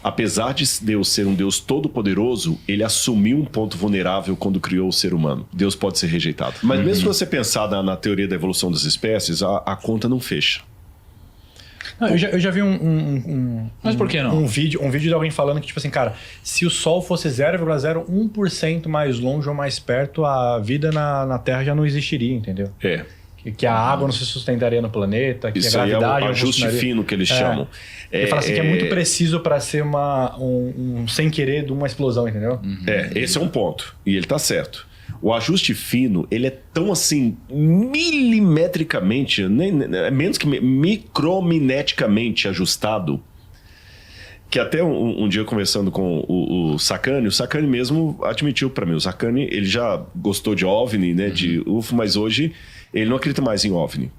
apesar de Deus ser um Deus todo-poderoso, ele assumiu um ponto vulnerável quando criou o ser humano. Deus pode ser rejeitado. Mas mesmo se você pensar na teoria da evolução das espécies, a conta não fecha. Não, eu já vi Mas por que não? Um vídeo de alguém falando que, tipo assim, cara, se o Sol fosse 0,01% mais longe ou mais perto, a vida na Terra já não existiria, entendeu? Que a água não se sustentaria no planeta, que isso a gravidade é o ajuste fino que eles chamam. Ele fala assim que é muito preciso para ser um sem querer de uma explosão, entendeu? Esse é um ponto. E ele tá certo. O ajuste fino, ele é tão assim, milimetricamente, menos que micromineticamente ajustado, que até um dia conversando com o Sacani mesmo admitiu para mim. O Sacani, ele já gostou de OVNI, né, de UFO, mas hoje ele não acredita mais em OVNI.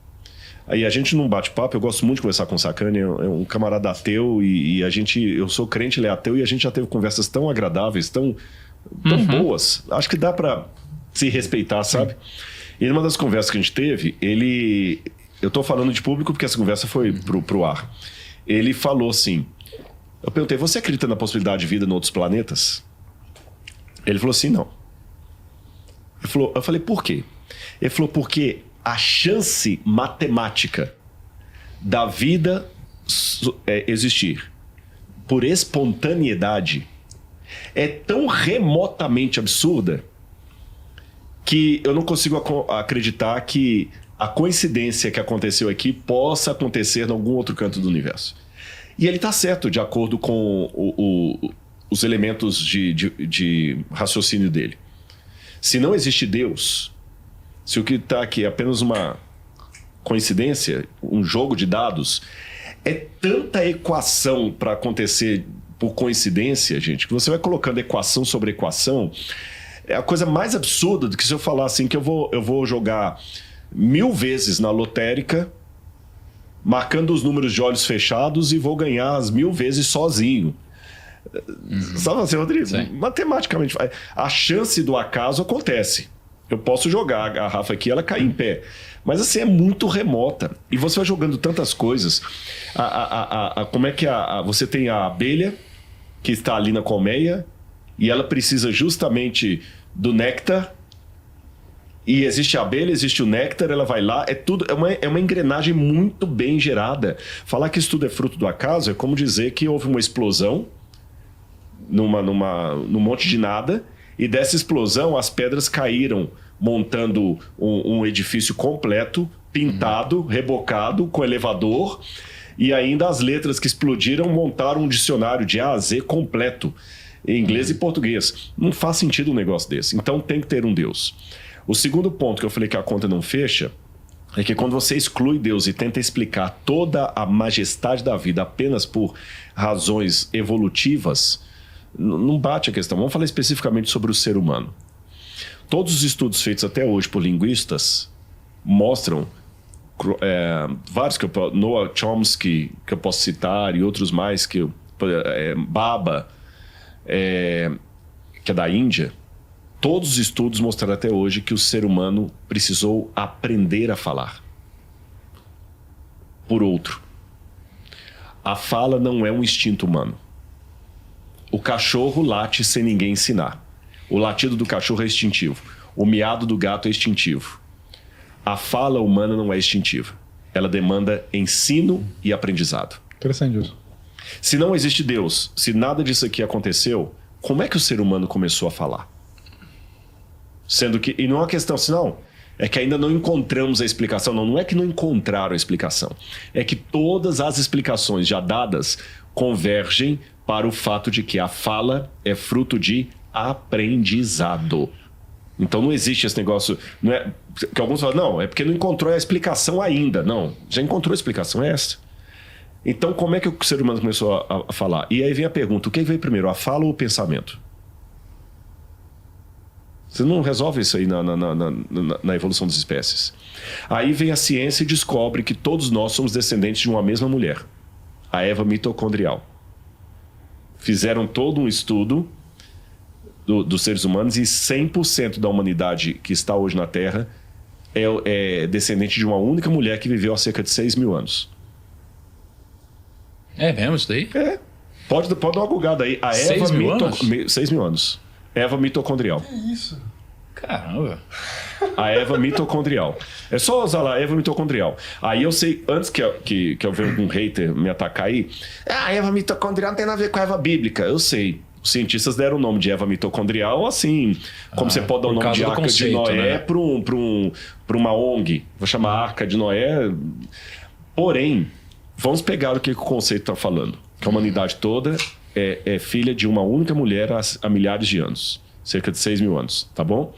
Aí a gente num bate-papo, eu gosto muito de conversar com o Sacani, é um camarada ateu e eu sou crente, ele é ateu, e a gente já teve conversas tão agradáveis, tão boas. Acho que dá para se respeitar, sabe? E numa das conversas que a gente teve, eu tô falando de público porque essa conversa foi pro ar. Ele falou assim, eu perguntei, você acredita na possibilidade de vida em outros planetas? Ele falou assim, não. Eu falei, por quê? Ele falou, porque a chance matemática da vida existir por espontaneidade é tão remotamente absurda que eu não consigo acreditar que a coincidência que aconteceu aqui possa acontecer em algum outro canto do universo. E ele está certo, de acordo com os elementos de raciocínio dele. Se não existe Deus, se o que está aqui é apenas uma coincidência, um jogo de dados, é tanta equação para acontecer por coincidência, gente, que você vai colocando equação sobre equação. É a coisa mais absurda do que se eu falar assim que eu vou jogar 1000 vezes na lotérica, marcando os números de olhos fechados e vou ganhar as 1000 vezes sozinho. Sabe assim, Rodrigo? Sim. Matematicamente, a chance do acaso acontece. Eu posso jogar a garrafa aqui e ela cair em pé. Mas assim, é muito remota. E você vai jogando tantas coisas. Como é que você tem a abelha que está ali na colmeia e ela precisa justamente do néctar. E existe a abelha, existe o néctar, ela vai lá, é uma engrenagem muito bem gerada. Falar que isso tudo é fruto do acaso é como dizer que houve uma explosão num monte de nada, e dessa explosão as pedras caíram, montando um edifício completo, pintado, rebocado, com elevador, e ainda as letras que explodiram montaram um dicionário de A a Z completo, em inglês e português. Não faz sentido um negócio desse. Então tem que ter um Deus. O segundo ponto que eu falei que a conta não fecha é que quando você exclui Deus e tenta explicar toda a majestade da vida apenas por razões evolutivas, não bate a questão. Vamos falar especificamente sobre o ser humano. Todos os estudos feitos até hoje por linguistas mostram, vários que Noam Chomsky, que eu posso citar, e outros mais, Baba, que é da Índia. Todos os estudos mostraram até hoje que o ser humano precisou aprender a falar por outro. A fala não é um instinto humano. O cachorro late sem ninguém ensinar. O latido do cachorro é instintivo. O miado do gato é instintivo. A fala humana não é instintiva. Ela demanda ensino e aprendizado. Interessante isso. Se não existe Deus, se nada disso aqui aconteceu, como é que o ser humano começou a falar? Sendo que, e não é uma questão assim, não, é que ainda não encontramos a explicação. Não é que não encontraram a explicação. É que todas as explicações já dadas convergem para o fato de que a fala é fruto de aprendizado. Então não existe esse negócio, não é, que alguns falam, não, é porque não encontrou a explicação ainda. Não, já encontrou a explicação, é essa. Então como é que o ser humano começou a falar? E aí vem a pergunta, o que veio primeiro, a fala ou o pensamento? Você não resolve isso aí na evolução das espécies. Aí vem a ciência e descobre que todos nós somos descendentes de uma mesma mulher, a Eva mitocondrial. Fizeram todo um estudo dos seres humanos e 100% da humanidade que está hoje na Terra é descendente de uma única mulher que viveu há cerca de 6.000 anos. É mesmo isso daí? É. Pode dar uma googada aí. A Eva 6 mil anos. Eva mitocondrial. Que isso? Caramba. A Eva mitocondrial. É só usar lá, Eva mitocondrial. Aí eu sei, antes que eu veja algum hater me atacar aí, a Eva mitocondrial não tem nada a ver com a Eva bíblica. Eu sei. Os cientistas deram o nome de Eva mitocondrial assim, como você pode dar o nome de Arca de Noé, né? para uma ONG. Vou chamar Arca de Noé. Porém, vamos pegar o que o conceito está falando. Que a humanidade toda é filha de uma única mulher há milhares de anos. Cerca de 6 mil anos, tá bom?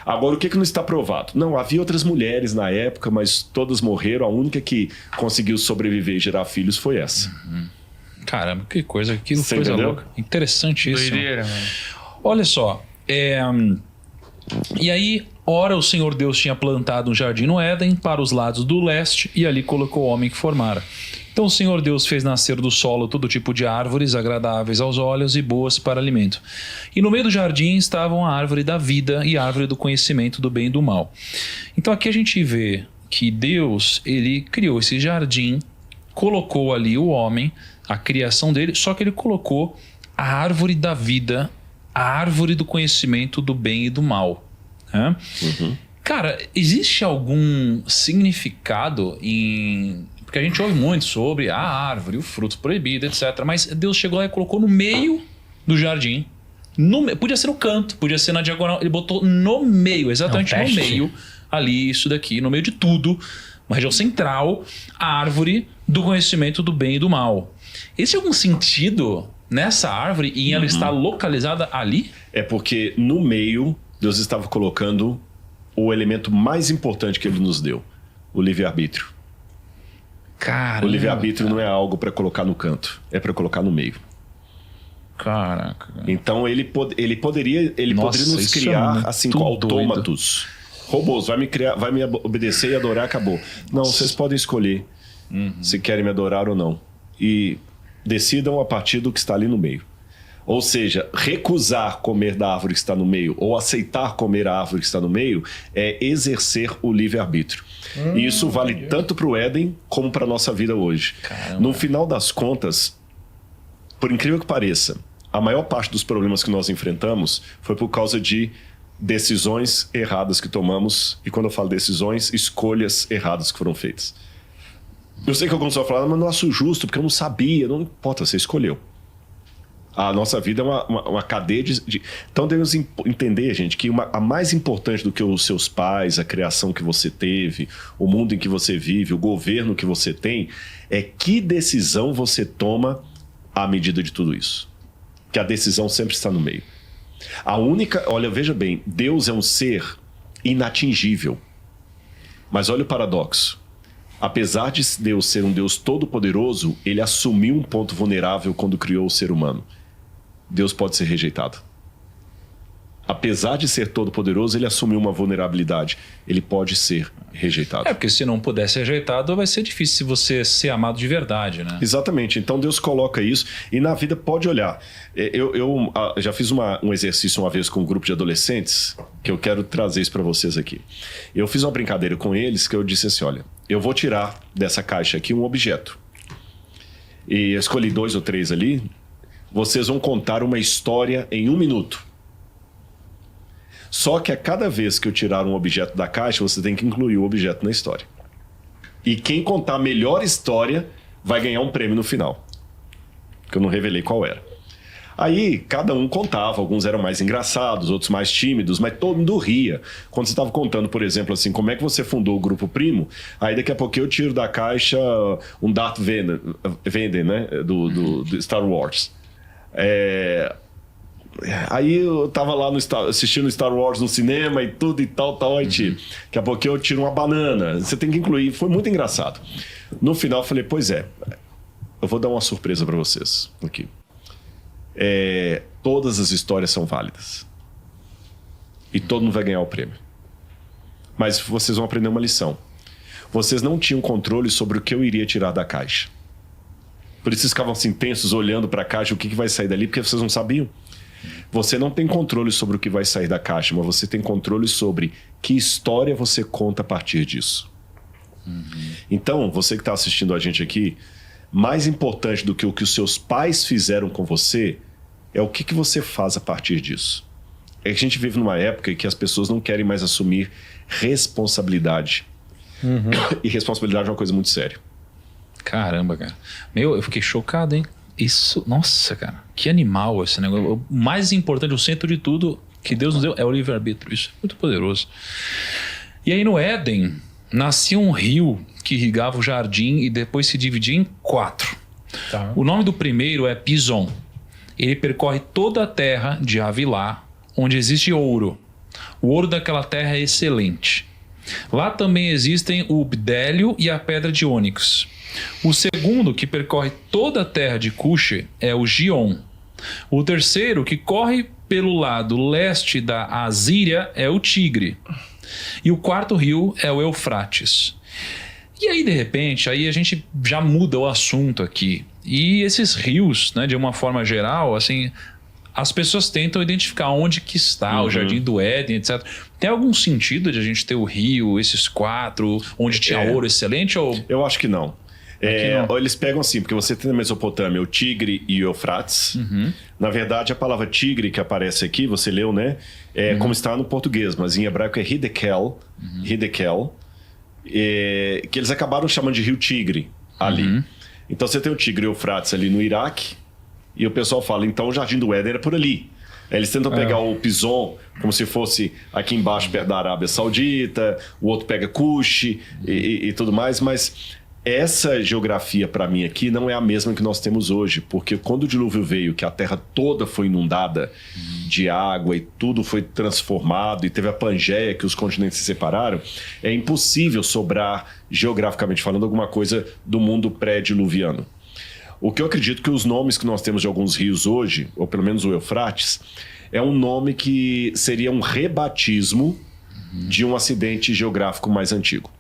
Agora, o que não está provado? Não, havia outras mulheres na época, mas todas morreram. A única que conseguiu sobreviver e gerar filhos foi essa. Caramba, que coisa entendeu? Louca. Interessante isso. Doideira, mano. Olha só, e aí, ora o Senhor Deus tinha plantado um jardim no Éden para os lados do leste e ali colocou o homem que formara. Então o Senhor Deus fez nascer do solo todo tipo de árvores agradáveis aos olhos e boas para alimento. E no meio do jardim estavam a árvore da vida e a árvore do conhecimento do bem e do mal. Então aqui a gente vê que Deus, ele criou esse jardim, colocou ali o homem, a criação dele, só que ele colocou a árvore da vida, a árvore do conhecimento do bem e do mal. Né? Cara, existe algum significado em... Porque a gente ouve muito sobre a árvore, o fruto proibido, etc. Mas Deus chegou lá e colocou no meio do jardim. Podia ser no canto, podia ser na diagonal. Ele botou no meio, exatamente no meio. Ali, isso daqui, no meio de tudo. Uma região central, a árvore do conhecimento do bem e do mal. Existe algum sentido nessa árvore e ela está localizada ali? É porque no meio, Deus estava colocando o elemento mais importante que ele nos deu. O livre-arbítrio. Caramba, o livre-arbítrio não é algo para colocar no canto, é para colocar no meio. Caraca. Então ele poderia nos criar assim com autômatos. Robôs, vai me obedecer e adorar, acabou. Não, vocês podem escolher se querem me adorar ou não. E decidam a partir do que está ali no meio. Ou seja, recusar comer da árvore que está no meio ou aceitar comer a árvore que está no meio é exercer o livre-arbítrio. E isso vale tanto para o Éden como para a nossa vida hoje. Caramba. No final das contas, por incrível que pareça, a maior parte dos problemas que nós enfrentamos foi por causa de decisões erradas que tomamos. E quando eu falo decisões, escolhas erradas que foram feitas. Eu sei que alguns vão falar, mas não acho justo, porque eu não sabia. Não importa, você escolheu. A nossa vida é uma cadeia de... Então devemos entender, gente, que a mais importante do que os seus pais, a criação que você teve, o mundo em que você vive, o governo que você tem, é que decisão você toma à medida de tudo isso. Que a decisão sempre está no meio. Olha, veja bem, Deus é um ser inatingível. Mas olha o paradoxo. Apesar de Deus ser um Deus todo-poderoso, ele assumiu um ponto vulnerável quando criou o ser humano. Deus pode ser rejeitado. Apesar de ser todo-poderoso, ele assumiu uma vulnerabilidade. Ele pode ser rejeitado. Porque se não puder ser rejeitado, vai ser difícil você ser amado de verdade, né? Exatamente. Então Deus coloca isso. E na vida pode olhar. Eu já fiz um exercício uma vez com um grupo de adolescentes, que eu quero trazer isso para vocês aqui. Eu fiz uma brincadeira com eles, que eu disse assim, olha, eu vou tirar dessa caixa aqui um objeto. E eu escolhi 2 ou 3 ali. Vocês vão contar uma história em 1 minuto. Só que a cada vez que eu tirar um objeto da caixa, você tem que incluir o objeto na história. E quem contar a melhor história vai ganhar um prêmio no final. Que eu não revelei qual era. Aí, cada um contava. Alguns eram mais engraçados, outros mais tímidos, mas todo mundo ria. Quando você estava contando, por exemplo, assim, como é que você fundou o Grupo Primo, aí daqui a pouco eu tiro da caixa um Darth Vader, né? Do Star Wars. Aí eu tava lá assistindo Star Wars no cinema e tudo e tal, aí tiro. Daqui a pouco eu tiro uma banana. Você tem que incluir. Foi muito engraçado. No final eu falei, pois é, eu vou dar uma surpresa para vocês aqui. Todas as histórias são válidas. E todo mundo vai ganhar o prêmio. Mas vocês vão aprender uma lição. Vocês não tinham controle sobre o que eu iria tirar da caixa. Por isso vocês ficavam assim tensos, olhando para a caixa, o que vai sair dali, porque vocês não sabiam. Você não tem controle sobre o que vai sair da caixa, mas você tem controle sobre que história você conta a partir disso. Então, você que está assistindo a gente aqui, mais importante do que o que os seus pais fizeram com você é o que você faz a partir disso. É que a gente vive numa época em que as pessoas não querem mais assumir responsabilidade. E responsabilidade é uma coisa muito séria. Caramba, cara. Eu fiquei chocado, hein? Isso, nossa, cara. Que animal esse negócio. O mais importante, o centro de tudo que Deus nos deu é o livre-arbítrio. Isso é muito poderoso. E aí no Éden, nascia um rio que irrigava o jardim e depois se dividia em 4. Tá. O nome do primeiro é Pison. Ele percorre toda a terra de Havilá, onde existe ouro. O ouro daquela terra é excelente. Lá também existem o bdélio e a pedra de ônix. O segundo, que percorre toda a terra de Cuxi, é o Gion. O terceiro, que corre pelo lado leste da Assíria, é o Tigre. E o quarto rio é o Eufrates. E aí, de repente, aí a gente já muda o assunto aqui. E esses rios, né, de uma forma geral, assim, as pessoas tentam identificar onde que está o Jardim do Éden, etc. Tem algum sentido de a gente ter o rio, esses 4, onde tinha ouro excelente? Ou... Eu acho que não. Eles pegam assim, porque você tem na Mesopotâmia o Tigre e o Eufrates. Na verdade, a palavra tigre que aparece aqui, você leu, né? Como está no português, mas em hebraico é Hidekel. Que eles acabaram chamando de Rio Tigre ali. Então você tem o Tigre e o Eufrates ali no Iraque. E o pessoal fala, então o Jardim do Éden era por ali. Eles tentam pegar o Pison como se fosse aqui embaixo, perto da Arábia Saudita. O outro pega Cuxi e tudo mais, mas... Essa geografia, para mim, aqui não é a mesma que nós temos hoje, porque quando o dilúvio veio, que a terra toda foi inundada de água e tudo foi transformado, e teve a Pangeia, que os continentes se separaram, é impossível sobrar, geograficamente falando, alguma coisa do mundo pré-diluviano. O que eu acredito que os nomes que nós temos de alguns rios hoje, ou pelo menos o Eufrates, é um nome que seria um rebatismo de um acidente geográfico mais antigo.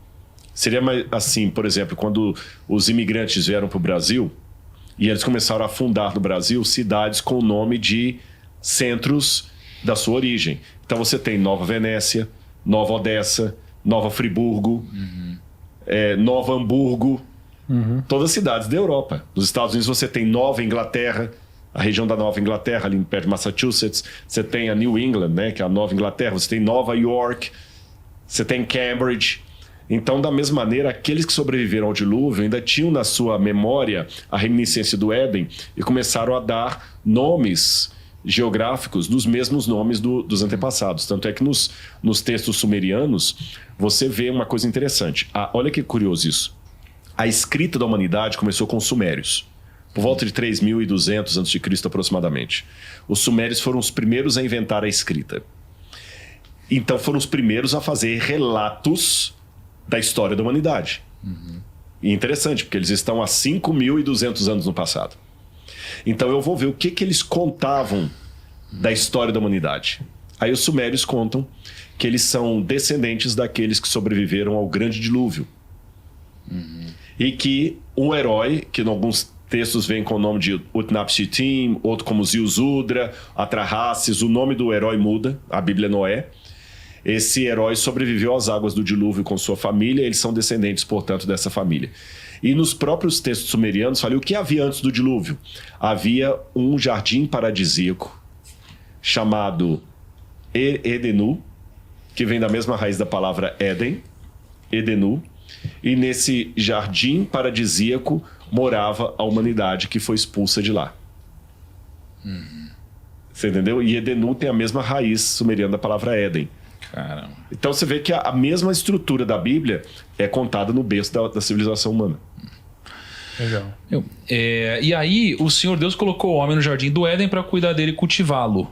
Seria assim, por exemplo, quando os imigrantes vieram para o Brasil e eles começaram a fundar no Brasil cidades com o nome de centros da sua origem. Então você tem Nova Venécia, Nova Odessa, Nova Friburgo, Nova Hamburgo, todas cidades da Europa. Nos Estados Unidos você tem Nova Inglaterra, a região da Nova Inglaterra, ali perto de Massachusetts. Você tem a New England, né, que é a Nova Inglaterra. Você tem Nova York, você tem Cambridge. Então, da mesma maneira, aqueles que sobreviveram ao dilúvio ainda tinham na sua memória a reminiscência do Éden e começaram a dar nomes geográficos dos mesmos nomes dos antepassados. Tanto é que nos textos sumerianos você vê uma coisa interessante. Olha que curioso isso. A escrita da humanidade começou com os sumérios, por volta de 3.200 a.C. aproximadamente. Os sumérios foram os primeiros a inventar a escrita. Então foram os primeiros a fazer relatos da história da humanidade. E interessante, porque eles estão há 5.200 anos no passado. Então eu vou ver o que eles contavam da história da humanidade. Aí os sumérios contam que eles são descendentes daqueles que sobreviveram ao grande dilúvio. E que um herói, que em alguns textos vem com o nome de Utnapishtim, outro como Ziusudra, Atrahasis, o nome do herói muda, a Bíblia Noé. Esse herói sobreviveu às águas do dilúvio com sua família, eles são descendentes, portanto, dessa família. E nos próprios textos sumerianos, falei, o que havia antes do dilúvio? Havia um jardim paradisíaco chamado Edenu, que vem da mesma raiz da palavra Éden, Edenu, e nesse jardim paradisíaco morava a humanidade que foi expulsa de lá. Você entendeu? E Edenu tem a mesma raiz sumeriana da palavra Éden. Caramba. Então você vê que a mesma estrutura da Bíblia é contada no berço da civilização humana. Legal. E aí o Senhor Deus colocou o homem no jardim do Éden para cuidar dele e cultivá-lo.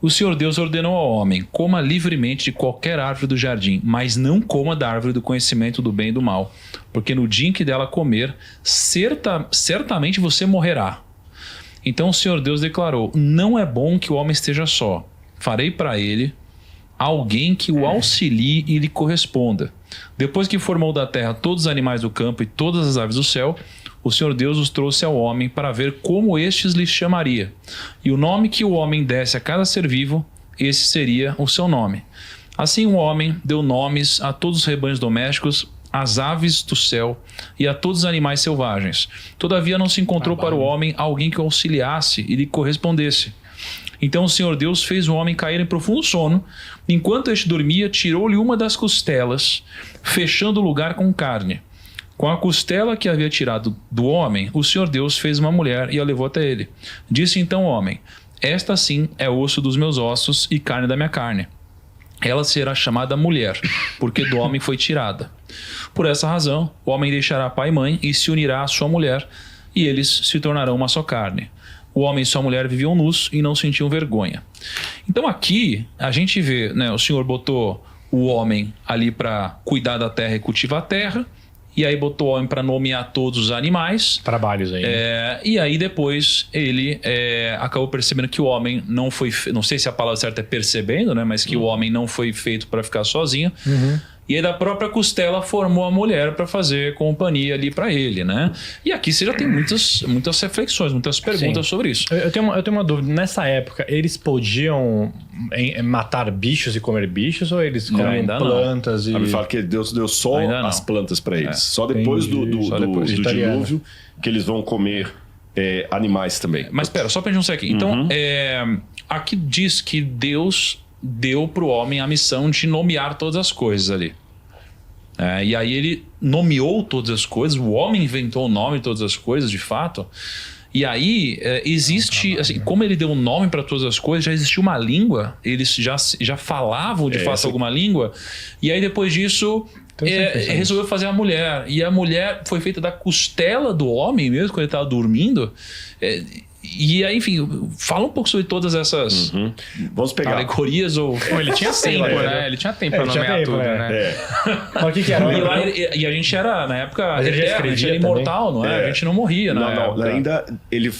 O Senhor Deus ordenou ao homem: coma livremente de qualquer árvore do jardim, mas não coma da árvore do conhecimento do bem e do mal, porque no dia em que dela comer, certamente você morrerá. Então o Senhor Deus declarou: não é bom que o homem esteja só. Farei para ele alguém que o auxilie e lhe corresponda. Depois que formou da terra todos os animais do campo e todas as aves do céu, o Senhor Deus os trouxe ao homem para ver como estes lhe chamaria. E o nome que o homem desse a cada ser vivo, esse seria o seu nome. Assim o homem deu nomes a todos os rebanhos domésticos, às aves do céu e a todos os animais selvagens. Todavia não se encontrou para o homem alguém que o auxiliasse e lhe correspondesse. Então o Senhor Deus fez o homem cair em profundo sono. Enquanto este dormia, tirou-lhe uma das costelas, fechando o lugar com carne. Com a costela que havia tirado do homem, o Senhor Deus fez uma mulher e a levou até ele. Disse então o homem: esta sim é osso dos meus ossos e carne da minha carne. Ela será chamada mulher, porque do homem foi tirada. Por essa razão, o homem deixará pai e mãe e se unirá à sua mulher, e eles se tornarão uma só carne. O homem e sua mulher viviam nus e não sentiam vergonha. Então aqui a gente vê, né, o Senhor botou o homem ali para cuidar da terra e cultivar a terra. E aí botou o homem para nomear todos os animais. Trabalhos aí. E aí depois ele acabou percebendo que o homem não foi... Não sei se a palavra certa é percebendo, né? Mas que o homem não foi feito para ficar sozinho. E aí da própria costela formou a mulher para fazer companhia ali para ele, né? E aqui você já tem muitas reflexões, muitas perguntas sobre isso. Eu tenho uma dúvida. Nessa época, eles podiam matar bichos e comer bichos? Ou eles comem plantas? A Bíblia fala que Deus deu só as plantas para eles. Só depois do dilúvio que eles vão comer animais também. Mas espera, só para a gente não sair aqui. Então, aqui diz que Deus deu para o homem a missão de nomear todas as coisas ali. E aí ele nomeou todas as coisas, o homem inventou o nome de todas as coisas, de fato. E aí existe, assim, como ele deu um nome para todas as coisas, já existia uma língua, eles já falavam de fato alguma língua, e aí depois disso resolveu fazer a mulher. E a mulher foi feita da costela do homem mesmo, quando ele estava dormindo. E aí, enfim, fala um pouco sobre todas essas Vamos pegar alegorias ou... Ele tinha tempo, né? Ele tinha tempo pra nomear tudo, né? Mas o que era? E a gente era, na época, Mas ele já eterno, a gente era imortal, não é? A gente não morria, não, ainda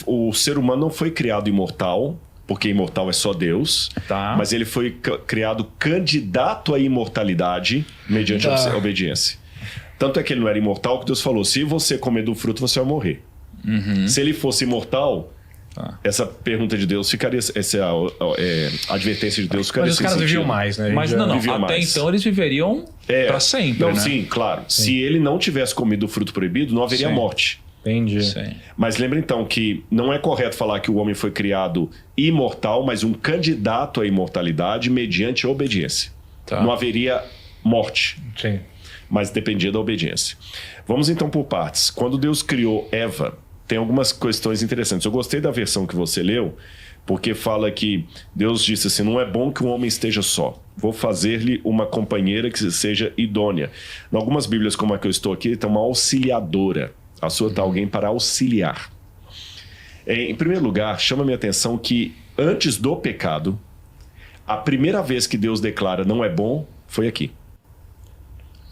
o ser humano não foi criado imortal, porque imortal é só Deus, mas ele foi criado candidato à imortalidade mediante a obediência. Tanto é que ele não era imortal que Deus falou: se você comer do fruto, você vai morrer. Se ele fosse imortal... Essa pergunta de Deus ficaria... Essa advertência de Deus ficaria... Mas os caras viviam mais, né? Mas não, até então eles viveriam para sempre, não, né? Sim, claro. Sim. Se ele não tivesse comido o fruto proibido, não haveria morte. Entendi. Sim. Mas lembra então que não é correto falar que o homem foi criado imortal, mas um candidato à imortalidade mediante a obediência. Não haveria morte. Sim. Mas dependia da obediência. Vamos então por partes. Quando Deus criou Eva... Tem algumas questões interessantes. Eu gostei da versão que você leu, porque fala que Deus disse assim: não é bom que um homem esteja só. Vou fazer-lhe uma companheira que seja idônea. Em algumas Bíblias, como a que eu estou aqui, tem uma auxiliadora. A sua está alguém para auxiliar. Em primeiro lugar, chama minha atenção que antes do pecado, a primeira vez que Deus declara não é bom, foi aqui.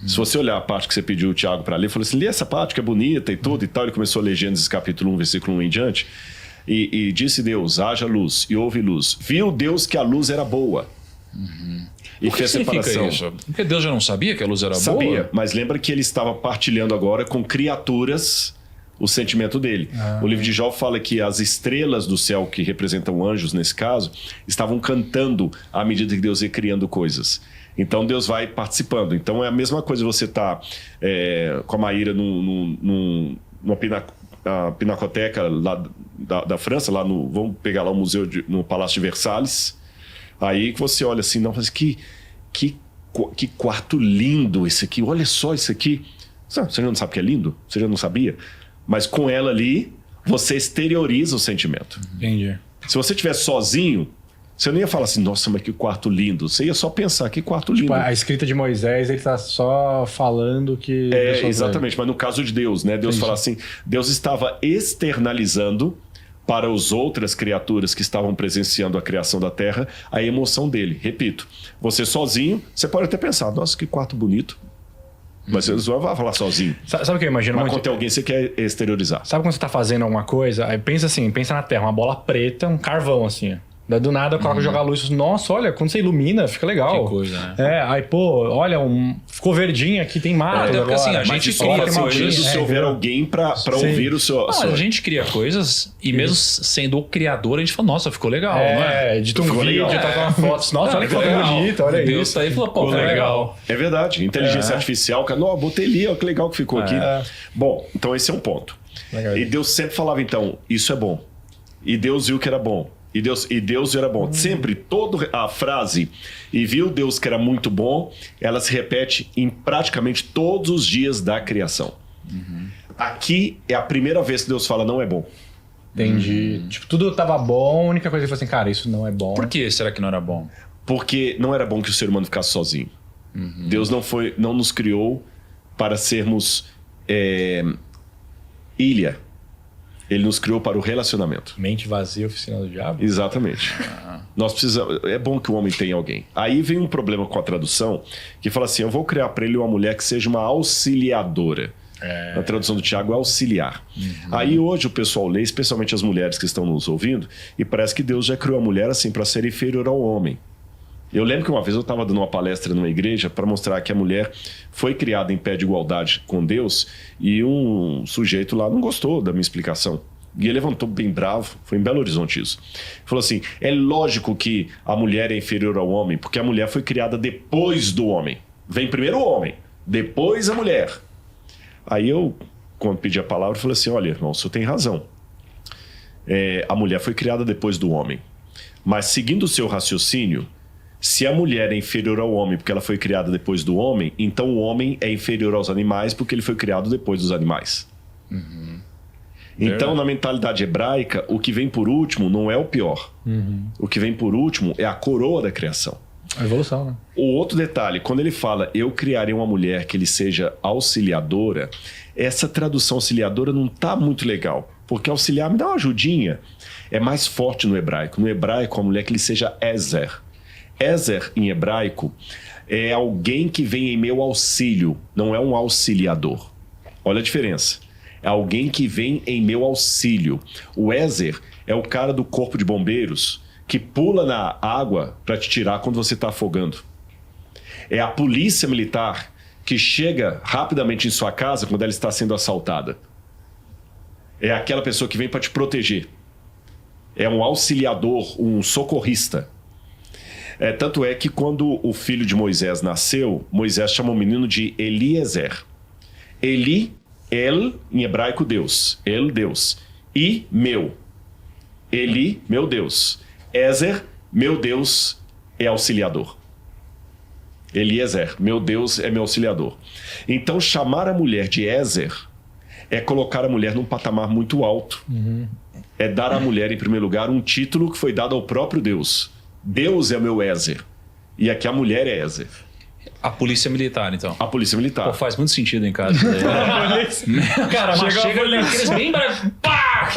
Se você olhar a parte que você pediu o Tiago para ler, falou assim: lê essa parte que é bonita e tudo e tal. Ele começou a ler Gênesis capítulo 1, versículo 1 em diante. E disse Deus: haja luz, e houve luz. Viu Deus que a luz era boa. E fez separação. Isso? Porque Deus já não sabia que a luz era boa? Sabia, mas lembra que ele estava partilhando agora com criaturas o sentimento dele. O livro de Jó fala que as estrelas do céu, que representam anjos nesse caso, estavam cantando à medida que Deus ia criando coisas. Então Deus vai participando. Então é a mesma coisa você tá com a Maíra numa pinacoteca lá da França, lá no, vamos pegar lá o museu no Palácio de Versalhes. Aí que você olha assim, não, mas que quarto lindo esse aqui. Olha só isso aqui. Você já não sabe que é lindo? Você já não sabia? Mas com ela ali, você exterioriza o sentimento. Entendi. Se você estivesse sozinho, você não ia falar assim: nossa, mas que quarto lindo. Você ia só pensar: que quarto lindo. Tipo, a escrita de Moisés, ele tá só falando que... Exatamente. Mas no caso de Deus, né? Deus fala assim: Deus estava externalizando para as outras criaturas que estavam presenciando a criação da terra a emoção dele. Repito, você sozinho, você pode até pensar: nossa, que quarto bonito. Mas você não vai falar sozinho. Sabe o que eu imagino? Mas quando tem alguém, você quer exteriorizar. Sabe quando você tá fazendo alguma coisa? Aí pensa assim, pensa na terra, uma bola preta, um carvão assim, ó. Do nada, coloca jogar luz. Nossa, olha, quando você ilumina, fica legal. Que coisa, né? Aí, pô, olha, ficou verdinho aqui, tem mato. Porque assim, a gente cria coisas se houver alguém pra ouvir o seu... A gente cria coisas e mesmo sendo o criador, a gente fala, nossa, ficou legal, não é? Edita um vídeo, tá com uma foto. Nossa, olha que foto bonita, olha Deus isso. tá aí e falou, pô, ficou legal. É verdade. Inteligência artificial, cara, não, botei ali, olha que legal que ficou aqui. Bom, então esse é um ponto. Legal. E Deus sempre falava, então, isso é bom. E Deus viu que era bom. E Deus era bom. Sempre, toda a frase, e viu Deus que era muito bom, ela se repete em praticamente todos os dias da criação. Aqui é a primeira vez que Deus fala, não é bom. Entendi. Tipo, tudo tava bom, a única coisa que ele falou assim, cara, isso não é bom. Por que será que não era bom? Porque não era bom que o ser humano ficasse sozinho. Deus não nos criou para sermos ilha. Ele nos criou para o relacionamento. Mente vazia, oficina do diabo? Exatamente. Nós precisamos... É bom que o homem tenha alguém. Aí vem um problema com a tradução, que fala assim, eu vou criar para ele uma mulher que seja uma auxiliadora. Na tradução do Tiago é auxiliar. Aí hoje o pessoal lê, especialmente as mulheres que estão nos ouvindo, e parece que Deus já criou a mulher assim para ser inferior ao homem. Eu lembro que uma vez eu estava dando uma palestra numa igreja para mostrar que a mulher foi criada em pé de igualdade com Deus e um sujeito lá não gostou da minha explicação. E ele levantou bem bravo, foi em Belo Horizonte isso. Falou assim, é lógico que a mulher é inferior ao homem, porque a mulher foi criada depois do homem. Vem primeiro o homem, depois a mulher. Aí eu, quando pedi a palavra, falei assim, olha, irmão, o senhor tem razão. A mulher foi criada depois do homem. Mas seguindo o seu raciocínio, se a mulher é inferior ao homem porque ela foi criada depois do homem, então o homem é inferior aos animais porque ele foi criado depois dos animais. Então, na mentalidade hebraica, o que vem por último não é o pior. O que vem por último é a coroa da criação. A evolução, né? O outro detalhe, quando ele fala, eu criarei uma mulher que ele seja auxiliadora, essa tradução auxiliadora não está muito legal. Porque auxiliar me dá uma ajudinha. É mais forte no hebraico. No hebraico, a mulher que ele seja Ezer. Ezer, em hebraico, é alguém que vem em meu auxílio, não é um auxiliador. Olha a diferença. É alguém que vem em meu auxílio. O Ezer é o cara do corpo de bombeiros que pula na água para te tirar quando você está afogando. É a polícia militar que chega rapidamente em sua casa quando ela está sendo assaltada. É aquela pessoa que vem para te proteger. É um auxiliador, um socorrista. Tanto é que quando o filho de Moisés nasceu, Moisés chamou o menino de Eliezer. Eli, El, em hebraico, Deus. El, Deus. E, meu. Eli, meu Deus. Ezer, meu Deus, é auxiliador. Eliezer, meu Deus, é meu auxiliador. Então, chamar a mulher de Ezer é colocar a mulher num patamar muito alto. É dar à mulher, em primeiro lugar, um título que foi dado ao próprio Deus. Deus é meu Ezer. E aqui a mulher é Ezer. A polícia militar, então. A polícia militar. Pô, faz muito sentido em casa. Cara, mas chega aqueles bem... Pá!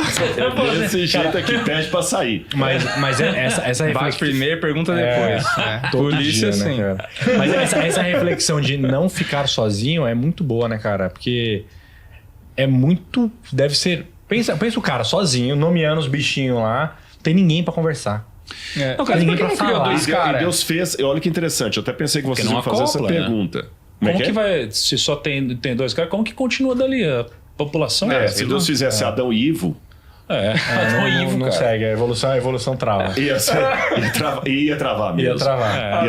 Desse jeito aqui, pede pra sair. Mas essa reflexão... Bate primeiro, pergunta depois. Polícia, dia, sim. Né, mas essa reflexão de não ficar sozinho é muito boa, né, cara? Porque é muito... Deve ser... Pensa o cara sozinho, nomeando os bichinhos lá, não tem ninguém pra conversar. Não, cara, ninguém pra falar. E Deus fez... Olha que interessante, eu até pensei que vocês iam fazer essa pergunta. Como que vai... Se só tem dois caras, como que continua dali a população? Se Deus fizesse Adão e Ivo... Não segue, a evolução trava. Ia travar mesmo. Ia travar.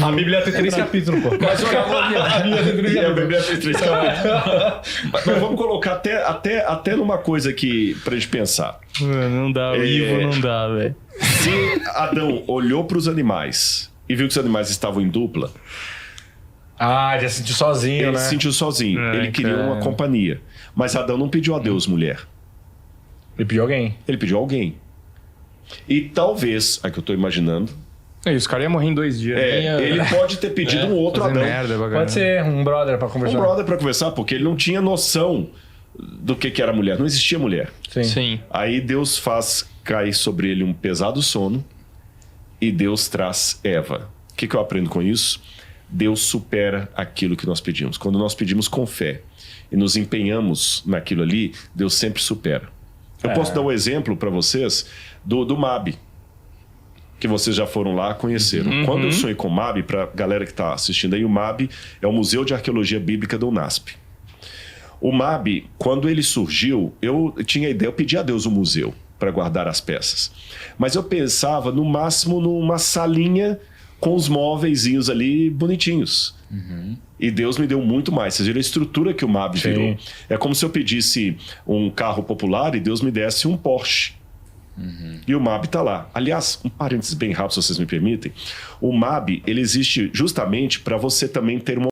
A Bíblia tem 3 capítulos, pô. A Bíblia tem 3 capítulos. Mas vamos colocar até numa coisa aqui pra gente pensar. Não dá, o Ivo não dá, velho. Se Adão olhou pros animais e viu que os animais estavam em dupla... já se sentiu sozinho, Ele se sentiu sozinho. Ele queria uma companhia. Mas Adão não pediu a Deus mulher. Ele pediu alguém. Ele pediu alguém. E talvez, aqui eu tô imaginando... E os caras iam morrer em 2 dias. Ele pode ter pedido um outro Adão. Pode ser um brother pra conversar. Um brother pra conversar, porque ele não tinha noção do que era mulher. Não existia mulher. Sim. Aí Deus faz cair sobre ele um pesado sono e Deus traz Eva. O que eu aprendo com isso? Deus supera aquilo que nós pedimos. Quando nós pedimos com fé e nos empenhamos naquilo ali, Deus sempre supera. Eu posso dar um exemplo para vocês do MAB. que vocês já foram lá, conheceram. Quando eu sonhei com o MAB, para galera que está assistindo aí, o MAB é o Museu de Arqueologia Bíblica do UNASP. O MAB, quando ele surgiu, eu tinha ideia, eu pedi a Deus um museu para guardar as peças. Mas eu pensava, no máximo, numa salinha com os móveizinhos ali bonitinhos. E Deus me deu muito mais. Vocês viram a estrutura que o MAB virou. É como se eu pedisse um carro popular e Deus me desse um Porsche. E o MAB está lá. Aliás, um parênteses bem rápido, se vocês me permitem. O MAB, ele existe justamente para você também ter uma